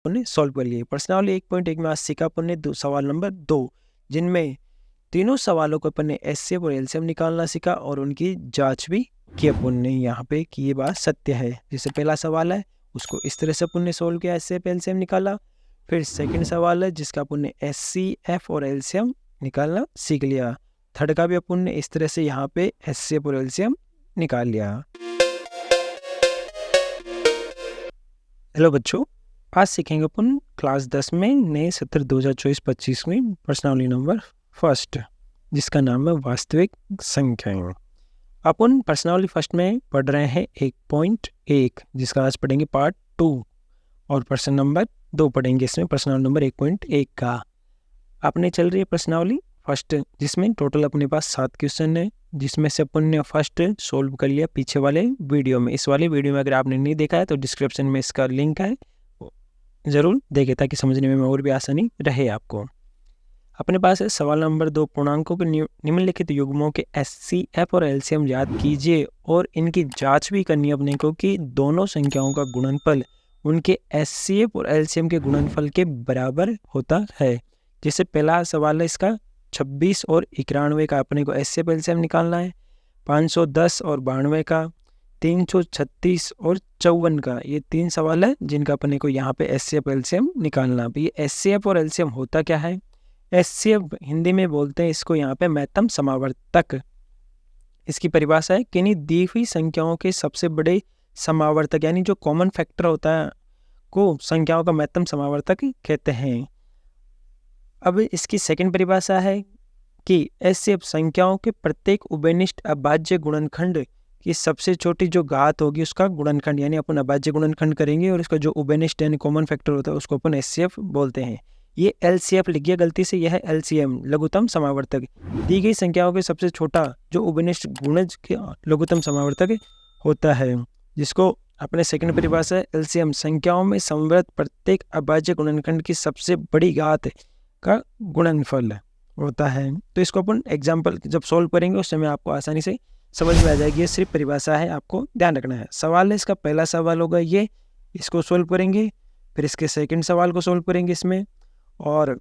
अपन ने सॉल्व कर लिए। प्रश्नावली 1.1 में आज सीखा अपन ने सवाल नंबर 2, जिनमें तीनों सवालों को अपन ने एचसीएफ और एलसीएम निकालना सीखा और उनकी जांच भी की अपन ने यहाँ पे कि ये बात सत्य है। जैसे पहला सवाल है उसको इस तरह से अपन ने सोल्व किया, एचसीएफ एलसीएम निकाला। फिर सेकंड सवाल है जिसका अपन ने एचसीएफ और एलसीएम निकालना सीख लिया। थर्ड का भी अपन ने इस तरह से यहाँ पे एचसीएफ और एलसीएम निकाल लिया। हेलो बच्चों, आज सीखेंगे अपन क्लास 10 में नए सत्र 2024-25 में प्रश्नावली नंबर फर्स्ट, जिसका नाम है वास्तविक संख्याएं। अपन प्रश्नावली फर्स्ट में पढ़ रहे हैं 1.1, जिसका आज पढ़ेंगे पार्ट 2, और प्रश्न नंबर 2 पढ़ेंगे इसमें प्रश्नावली नंबर 1.1 का। अपने चल रही है प्रश्नावली फर्स्ट, जिसमें टोटल अपने पास 7 क्वेश्चन है, जिसमें से अपन ने फर्स्ट सोल्व कर लिया पीछे वाले वीडियो में। इस वाले वीडियो में अगर आपने नहीं देखा है तो डिस्क्रिप्शन में इसका लिंक है, ज़रूर देखें ताकि समझने में और भी आसानी रहे आपको। अपने पास है सवाल नंबर 2, पूर्णांकों के निम्नलिखित युग्मों के एचसीएफ और एलसीएम याद कीजिए और इनकी जांच भी करनी है अपने को कि दोनों संख्याओं का गुणनफल उनके एचसीएफ और एलसीएम के गुणनफल के बराबर होता है। जैसे पहला सवाल है इसका 26 और 91 का अपने को एचसीएफ एलसीएम निकालना है, 510 और 92 का, 336 और 54 का। ये 3 सवाल है जिनका अपने को यहाँ पे एचसीएफ एलसीएम निकालना। ये एचसीएफ और एलसीएम होता क्या है? एचसीएफ हिंदी में बोलते हैं इसको यहाँ पे महत्तम समावर्तक। इसकी परिभाषा है किन्हीं दी हुई संख्याओं के सबसे बड़े समावर्तक, यानी जो कॉमन फैक्टर होता है को संख्याओं का महत्तम समावर्तक कहते हैं। अब इसकी सेकंड परिभाषा है कि एचसीएफ संख्याओं के प्रत्येक उभयनिष्ठ अभाज्य गुणनखंड की सबसे छोटी जो घात होगी उसका गुणनखंड, यानी अपन अभाज्य गुणनखंड करेंगे और इसका जो उभयनिष्ठ यानी कॉमन फैक्टर होता है उसको अपन एचसीएफ बोलते हैं। ये एलसीएफ लिख गया गलती से, यह है एलसीएम लघुत्तम समावर्तक। दी गई संख्याओं के सबसे छोटा जो उभयनिष्ठ गुणज के लघुत्तम समावर्तक होता है, जिसको अपने सेकंड परिभाषा है एलसीएम संख्याओं में समवर्त प्रत्येक अभाज्य गुणनखंड की सबसे बड़ी घात का गुणनफल होता है। तो इसको अपन एग्जाम्पल जब सॉल्व करेंगे उस समय आपको आसानी से समझ में आ जाएगी। ये सिर्फ परिभाषा है, आपको ध्यान रखना है। सवाल है इसका पहला सवाल होगा ये, इसको सोल्व करेंगे, फिर इसके सेकंड सवाल को सोल्व करेंगे इसमें, और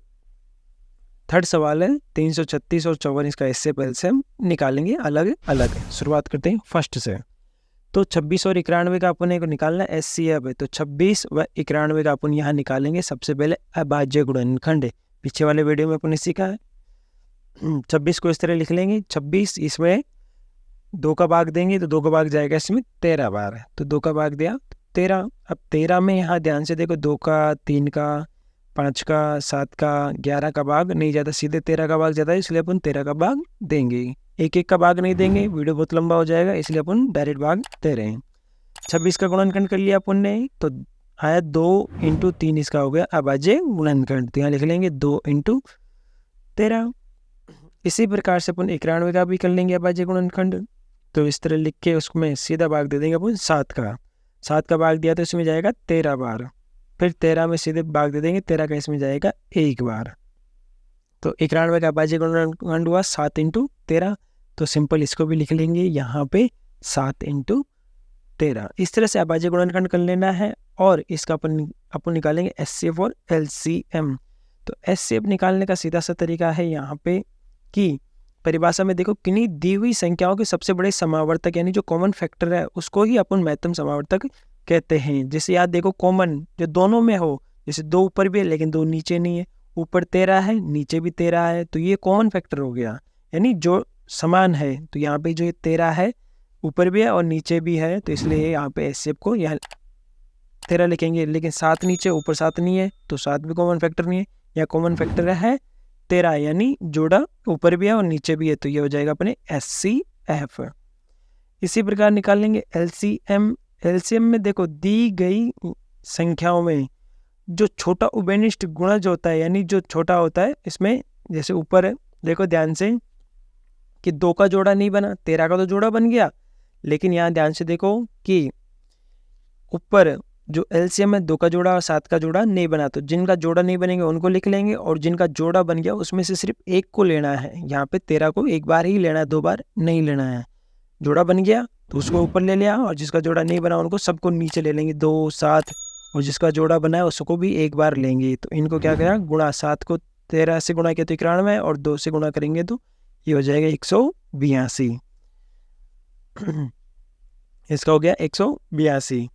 थर्ड सवाल है 336 और 54 इसका एचसीएफ एलसीएम निकालेंगे अलग अलग। शुरुआत करते हैं फर्स्ट से। तो 26 और 91 का अपन को निकालना एचसीएफ है, तो 26 व 91 का अपन यहाँ निकालेंगे सबसे पहले अभाज्य गुणनखंड। पीछे वाले वीडियो में अपन ने सीखा है। 26 को इस तरह लिख लेंगे, 26 इसमें 2 का भाग देंगे तो 2 का भाग जाएगा इसमें 13 बार, तो 2 का भाग दिया 13। अब 13 में यहाँ ध्यान से देखो 2 का, 3 का, 5 का, 7 का, 11 का भाग नहीं जाता, सीधे 13 का भाग जाता है, इसलिए अपन 13 का भाग देंगे। एक एक का भाग नहीं देंगे, वीडियो बहुत लंबा हो जाएगा, इसलिए अपन डायरेक्ट भाग दे रहे हैं। 26 का गुणनखंड कर लिया अपन ने, तो आया 2 × 3 इसका हो गया अभाज्य गुणनखंड, तो यहाँ लिख लेंगे 2 × 13। इसी प्रकार से अपन 91 का भी कर लेंगे अभाज्य गुणनखंड, तो इस तरह लिख के उसमें सीधा भाग दे देंगे अपन 7 का। 7 का भाग दिया तो इसमें जाएगा 13 बार, फिर 13 में सीधे भाग दे देंगे, 13 का इसमें जाएगा 1 बार। तो 91 का अभाज्य गुणनखंड हुआ 7 × 13, तो सिंपल इसको भी लिख लेंगे यहाँ पे 7 × 13। इस तरह से अभाज्य गुणनखंड कर लेना है, और इसका अपन निकालेंगे एचसीएफ और एलसीएम। तो एचसीएफ निकालने का सीधा सा तरीका है यहाँ पे कि परिभाषा में देखो किन्हीं दी हुई संख्याओं के सबसे बड़े समावर्तक, यानी जो कॉमन फैक्टर है उसको ही अपन महत्तम समावर्तक कहते हैं। जैसे याद देखो कॉमन जो दोनों में हो, जैसे 2 ऊपर भी है लेकिन 2 नीचे नहीं है, ऊपर 13 है नीचे भी 13 है, तो ये कॉमन फैक्टर हो गया, यानी जो समान है। तो यहाँ पे जो 13 है ऊपर भी है और नीचे भी है, तो इसलिए यहाँ पे एचसीएफ को यहाँ 13 लिखेंगे, लेकिन 7 नीचे ऊपर 7 नहीं है, तो 7 भी कॉमन फैक्टर नहीं है। या कॉमन फैक्टर है 13, यानी जोड़ा ऊपर भी है और नीचे भी है, तो ये हो जाएगा अपने एचसीएफ। इसी प्रकार निकाल लेंगे एलसीएम। एलसीएम में देखो दी गई संख्याओं में जो छोटा उभयनिष्ठ गुणज होता है, यानी जो छोटा होता है, इसमें जैसे ऊपर है देखो ध्यान से कि 2 का जोड़ा नहीं बना, 13 का तो जोड़ा बन गया, लेकिन यहाँ ध्यान से देखो कि ऊपर जो एलसीएम है 2 का जोड़ा और 7 का जोड़ा नहीं बना, तो जिनका जोड़ा नहीं बनेंगे उनको लिख लेंगे, और जिनका जोड़ा बन गया उसमें से सिर्फ एक को लेना है। यहाँ पे 13 को एक बार ही लेना है, 2 बार नहीं लेना है। जोड़ा बन गया तो उसको ऊपर ले लिया, और जिसका जोड़ा नहीं बना उनको सबको नीचे ले लेंगे, 2, 7 और जिसका जोड़ा बना है उसको भी एक बार लेंगे। तो इनको क्या करा, गुणा 7 को 13 से गुणा किया तो 91 और 2 से गुणा करेंगे तो ये हो जाएगा 182। इसका हो गया 182।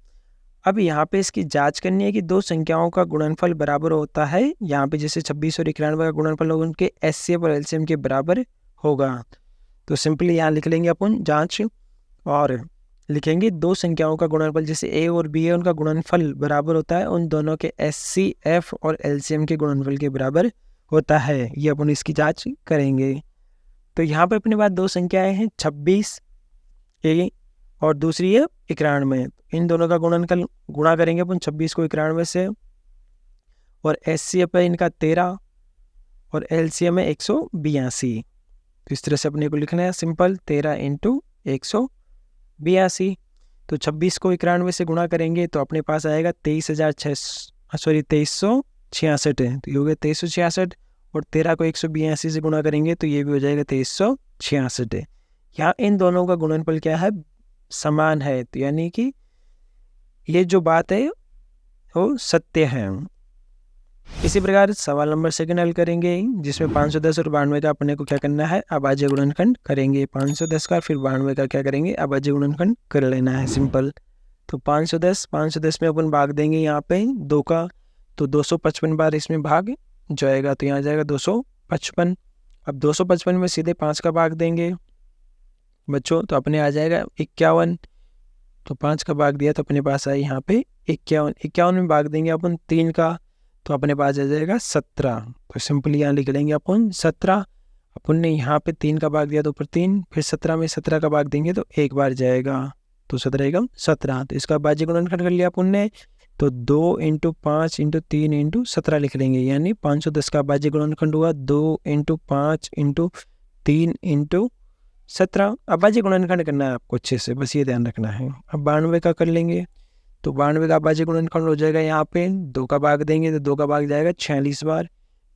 अब यहाँ पे इसकी जांच करनी है कि दो संख्याओं का गुणनफल बराबर होता है। यहाँ पे जैसे 26 और 91 का गुणनफल होगा उनके एचसीएफ और एलसीएम के बराबर होगा। तो सिंपली यहाँ लिख लेंगे अपन जांच और लिखेंगे दो संख्याओं का गुणनफल जैसे ए और बी है उनका गुणनफल बराबर होता है उन दोनों के एचसीएफ और एलसीएम के गुणनफल के बराबर होता है। ये अपन इसकी जांच करेंगे। तो यहाँ पे अपने पास दो संख्याएं हैं 26 ए और दूसरी है 91। इन दोनों का गुणनफल गुणा करेंगे अपन 26 को 91 से और एचसीएफ है इनका 13 और एलसीएम है 182। तो इस तरह से अपने को लिखना है सिंपल 13 इंटू 182। तो 26 को 91 से गुणा करेंगे तो अपने पास आएगा 2366 है। तो ये हो गया 2366 और 13 को 182 से गुणा करेंगे तो ये भी हो जाएगा 2366 है। यहाँ इन दोनों का गुणनफल क्या है, समान है। तो यानी कि ये जो बात है वो सत्य है। इसी प्रकार सवाल नंबर 2 हल करेंगे जिसमें 510 और 92 का अपने को क्या करना है, अभाज्य गुणनखंड करेंगे। 510 का फिर 92 का क्या करेंगे, अभाज्य गुणनखंड कर लेना है सिंपल। तो 510 में अपन भाग देंगे यहाँ पे 2 का, तो 255 बार इसमें भाग जाएगा तो यहाँ जाएगा 255। अब 255 में सीधे 5 का भाग देंगे बच्चों तो अपने आ जाएगा 51। तो 5 का भाग दिया तो अपने पास आए यहाँ पे 51 में भाग देंगे अपन 3 का तो अपने पास आ जाएगा 17। तो सिंपली यहाँ लिख लेंगे अपन 17। अपन ने यहाँ पे 3 का भाग दिया तो ऊपर 3, फिर 17 में 17 का भाग देंगे तो एक बार जाएगा तो 17 एकम 17। तो इसका भाज्य गुणनखंड कर लिया अपन ने तो 2 इंटू 5 इंटू 3 इंटू 17 लिख लेंगे। यानी 510 का भाज्य गुणनखंड हुआ 2 इंटू 5 इंटू 3 इंटू 17। अब भाज्य गुणनखंड करना है आपको अच्छे से, बस ये ध्यान रखना है। अब 92 का कर लेंगे तो 92 का भाज्य गुणनखंड हो जाएगा यहाँ पे 2 का भाग देंगे तो 2 का भाग जाएगा 46 बार।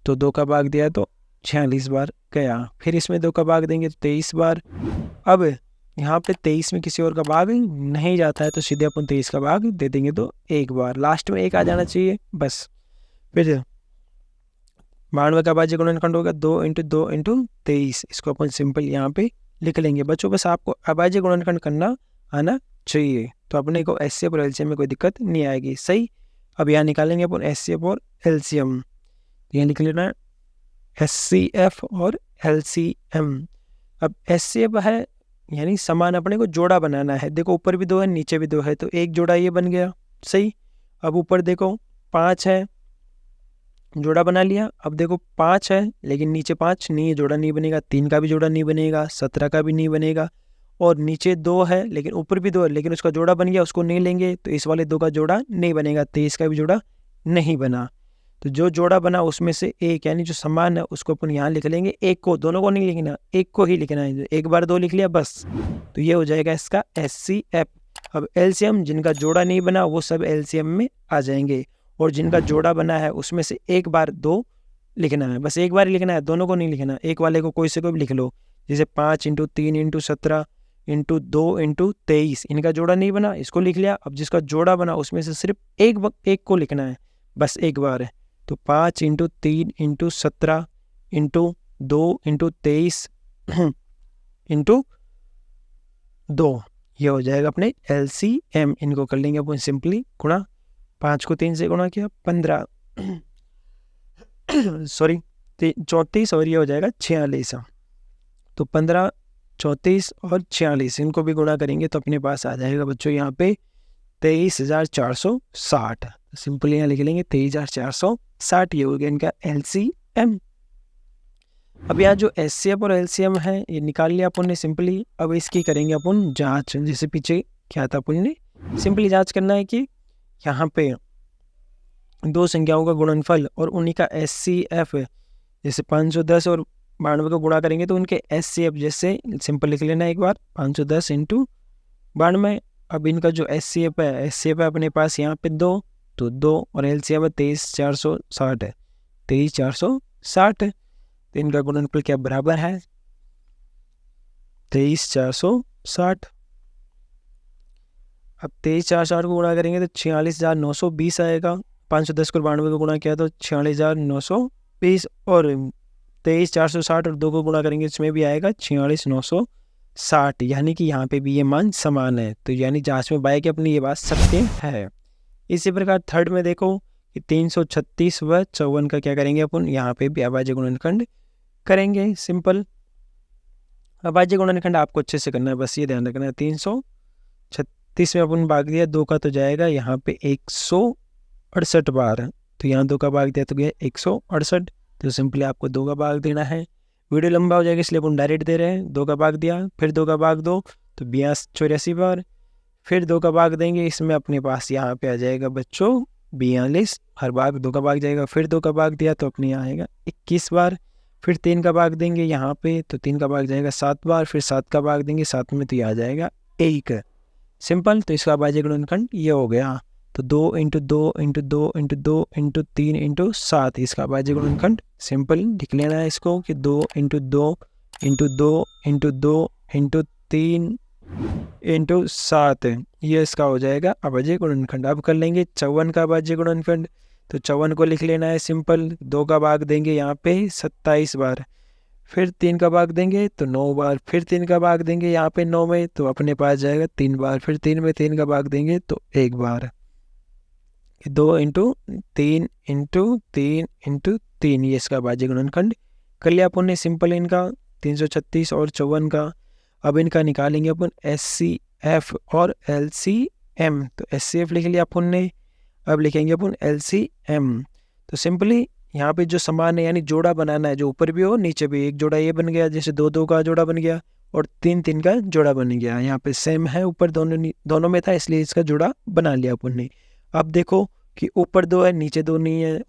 तो 2 का भाग दिया तो 46 बार गया। फिर इसमें 2 का भाग देंगे तो 23 बार। अब यहाँ पे 23 में किसी और का भाग नहीं जाता है तो सीधे अपन 23 का भाग दे देंगे तो एक बार, लास्ट में 1 आ जाना चाहिए बस। फिर 92 का भाज्य गुणनखंड होगा 2 इंटू 2 इंटू 23। इसको अपन सिंपल यहाँ पे लिख लेंगे बच्चों। बस आपको अभाज्य गुणनखंड करना आना चाहिए तो अपने को एचसीएफ और एलसीएम में कोई दिक्कत नहीं आएगी। सही। अब यहाँ निकालेंगे अपन एचसीएफ और एलसीएम। यहाँ लिख लेना है एचसीएफ और एलसीएम। अब एचसीएफ है यानी समान, अपने को जोड़ा बनाना है। देखो ऊपर भी 2 है नीचे भी 2 है तो एक जोड़ा ये बन गया। सही। अब ऊपर देखो 5 है, जोड़ा बना लिया। अब देखो 5 है लेकिन नीचे 5 नहीं है, जोड़ा नहीं बनेगा। 3 का भी जोड़ा नहीं बनेगा, 17 का भी नहीं बनेगा। और नीचे 2 है लेकिन ऊपर भी 2 है लेकिन उसका जोड़ा बन गया, उसको नहीं लेंगे तो इस वाले 2 का जोड़ा नहीं बनेगा। 23 का भी जोड़ा नहीं बना। तो जो जोड़ा बना उसमें से एक यानी जो समान है उसको अपन यहाँ लिख लेंगे। एक को, दोनों को नहीं लिखना, एक को ही लिखना है। एक बार 2 लिख लिया बस। तो ये हो जाएगा इसका एचसीएफ। अब एलसीएम, जिनका जोड़ा नहीं बना वो सब एलसीएम में आ जाएंगे और जिनका जोड़ा बना है उसमें से एक बार 2 लिखना है। बस एक बार ही लिखना है, दोनों को नहीं लिखना। एक वाले को कोई से कोई भी लिख लो, जैसे 5 इंटू 3 इंटू 17 इंटू 2 इंटू 23। इनका जोड़ा नहीं बना, इसको लिख लिया। अब जिसका जोड़ा बना उसमें से सिर्फ एक को लिखना है बस एक बार है। तो 5 into 3 into 17 into 2 into 23 into 2, ये हो जाएगा अपने एलसीएम। इनको कर लेंगे अपन सिंपली गुणा। 5 को 3 से गुणा किया 15 सॉरी 34 और ये हो जाएगा 46। तो 15, 34 और 46 इनको भी गुणा करेंगे तो अपने पास आ जाएगा बच्चों यहाँ पे 23,460। सिंपली यहाँ लिख लेंगे 23,460। ये हो गया इनका एलसीएम। अब यहाँ जो एचसीएफ और एलसीएम है ये निकाल लिया अपन ने सिंपली। अब इसकी करेंगे अपन जांच। जैसे पीछे क्या था अपन ने सिंपली जांच करना है कि यहाँ पे दो संख्याओं का गुणनफल और उन्हीं का एचसीएफ, जैसे 510 और 92 को गुणा करेंगे तो उनके एचसीएफ जैसे सिंपल लिख लेना एक बार 510 इंटू 92। अब इनका जो एचसीएफ है अपने पास यहाँ पे 2 तो 2 और एलसीएफ है 23,460 है 23,460। तो इनका गुणनफल क्या बराबर है 23,460। अब 23 4 60 को गुणा करेंगे तो 46,920 आएगा। 510 को 92 को गुणा किया तो 46,920 और 23 460 और 2 को गुणा करेंगे इसमें भी आएगा 46,960, यानी कि यहाँ पे भी ये मान समान है। तो यानी जांच में बाय की अपनी ये बात सत्य है। इसी प्रकार थर्ड में देखो कि 336 व 54 का क्या करेंगे अपन, यहाँ पे भी अभाज्य गुणनखंड करेंगे। सिंपल अभाज्य गुणनखंड आपको अच्छे से करना है, बस ये ध्यान रखना है। 336 में अपन भाग दिया 2 का तो जाएगा यहाँ पे 168 बार, तो यहाँ 2 का भाग दिया तो गया 168, तो सिंपली आपको 2 का भाग देना है। वीडियो लंबा हो जाएगा इसलिए अपन डायरेक्ट दे रहे हैं। 2 का भाग दिया, फिर 2 का भाग दो तो 82 बार, फिर 2 का भाग देंगे, इसमें अपने पास यहाँ पे आ जाएगा बच्चों 42, हर भाग 2 का भाग जाएगा। फिर 2 का भाग दिया तो अपने यहाँ आएगा 21 बार, फिर 3 का भाग देंगे यहाँ पे तो 3 का भाग जाएगा 7 बार, फिर 7 का भाग देंगे 7 में तो ये आ जाएगा 1। सिंपल, तो इसका अभाज्य गुणनखंड ये हो गया। तो 2 × 2 × 2 × 2 × 3 × 7 इसका अभाज्य गुणनखंड। सिंपल लिख लेना है इसको कि 2 × 2 × 2 × 2 × 3 × 7 ये इसका हो जाएगा अभाज्य गुणनखंड। अब कर लेंगे 54 का अभाज्य गुणनखंड। तो 54 को लिख लेना है सिंपल, 2 का भाग देंगे यहाँ पे 27 बार, फिर 3 का भाग देंगे तो 9 बार, फिर 3 का भाग देंगे यहाँ पे 9 में तो अपने पास जाएगा 3 बार, फिर 3 में 3 का भाग देंगे तो 1 बार। 2 × 3 × 3 × 3 ये इसका अभाज्य गुणनखंड कर लिया अपन ने। सिंपल इनका 336 और 54 का। अब इनका निकालेंगे अपन SCF और LCM। तो SCF लिख लिया अपन ने, अब लिखेंगे अपन LCM। तो सिंपली यहाँ पे जो समान है यानी जोड़ा बनाना है, जो ऊपर भी हो नीचे भी। एक जोड़ा ये बन गया, जैसे 2 2 का जोड़ा बन गया और 3 3 का जोड़ा बन गया। यहाँ पे सेम है, ऊपर दोनों में था इसलिए इसका जोड़ा बना लिया अपन ने। अब देखो कि ऊपर 2 है नीचे 2 नहीं है,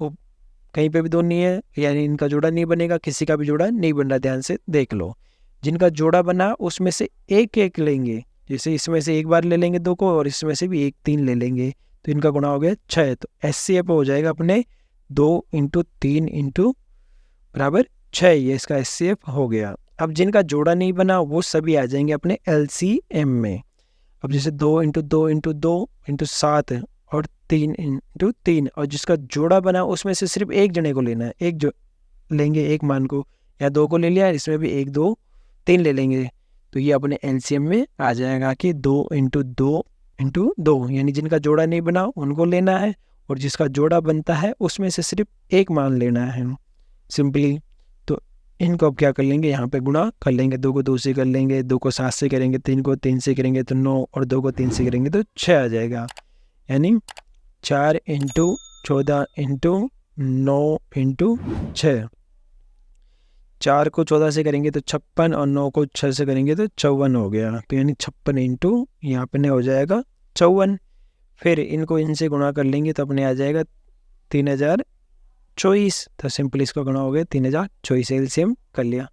कहीं पे भी 2 नहीं है, यानी इनका जोड़ा नहीं बनेगा, किसी का भी जोड़ा नहीं बन रहा। ध्यान से देख लो, जिनका जोड़ा बना उसमें से एक एक लेंगे, जैसे इसमें से एक बार ले लेंगे 2 को और इसमें से भी 1 3 ले लेंगे, तो इनका गुणा हो गया 6। तो SCF हो जाएगा अपने 2 × 3 × बराबर 6, ये इसका SCF हो गया। अब जिनका जोड़ा नहीं बना वो सभी आ जाएंगे अपने LCM में। अब जैसे 2 × 2 × 2 × 7 और 3 × 3, और जिसका जोड़ा बना उसमें से सिर्फ एक जने को लेना है, एक जो लेंगे एक मान को, या 2 को ले लिया, इसमें भी 1 2 3 ले लेंगे, तो ये अपने LCM में आ जाएगा कि 2 × 2 × 2, यानी जिनका जोड़ा नहीं बना उनको लेना है और जिसका जोड़ा बनता है उसमें से सिर्फ एक मान लेना है सिंपली। तो इनको अब क्या कर लेंगे, यहाँ पे गुणा कर लेंगे। 2 को 2 से कर लेंगे, 2 को 7 से करेंगे, 3 को 3 से करेंगे तो 9, और 2 को 3 से करेंगे तो 6 आ जाएगा। यानी 4 × 14 × 9 × 6, 4 को 14 से करेंगे तो 56 और 9 को 6 से करेंगे तो 54 हो गया। तो यानी 56 × यहाँ पे हो जाएगा 54। फिर इनको इनसे गुणा कर लेंगे तो अपने आ जाएगा 3024। तो सिंपल इसका गुणा हो गया 3024, LCM कर लिया।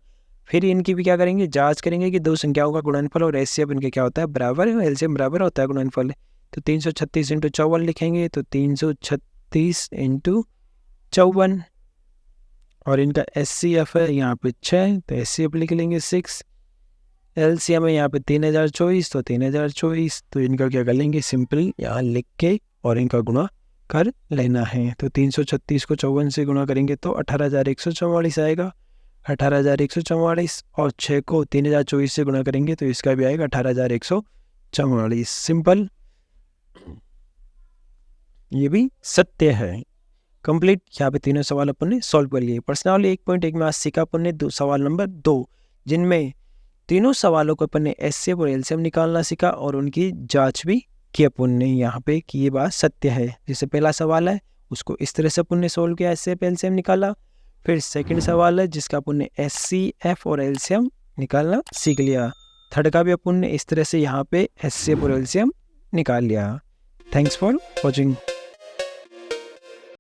फिर इनकी भी क्या करेंगे, जांच करेंगे कि 2 संख्याओं का गुणनफल और SCF इनके क्या होता है, बराबर है, LCM बराबर होता है गुणनफल। तो 336 × 54 लिखेंगे तो 336 × 54, और इनका SCF है यहाँ पे 6, तो SCF लिख लेंगे 6। LCM है यहाँ पे 3024, तो 3024, तो इनका क्या कर लेंगे, सिंपल यहाँ लिख के और इनका गुणा कर लेना है। तो 336 को 54 से गुणा करेंगे तो 18,144 आएगा, 18,144, और 6 को 3024 से गुणा करेंगे तो इसका भी आएगा 18,144। सिंपल, ये भी सत्य है। कंप्लीट। यहाँ पे तीनों सवाल अपन ने सॉल्व कर लिए। प्रश्नावली 1.1 में आज सीखा अपन ने सवाल नंबर 2, जिनमें तीनों सवालों को अपन ने SCF और LCM निकालना सीखा और उनकी जांच भी की अपन ने यहाँ पे कि ये बात सत्य है। जैसे पहला सवाल है उसको इस तरह से अपन ने सोल्व किया, SCF LCM निकाला। फिर सेकंड सवाल है जिसका अपन ने SCF और LCM निकालना सीख लिया। थर्ड का भी अपन ने इस तरह से यहाँ पे SCF और LCM निकाल लिया। Thanks for watching.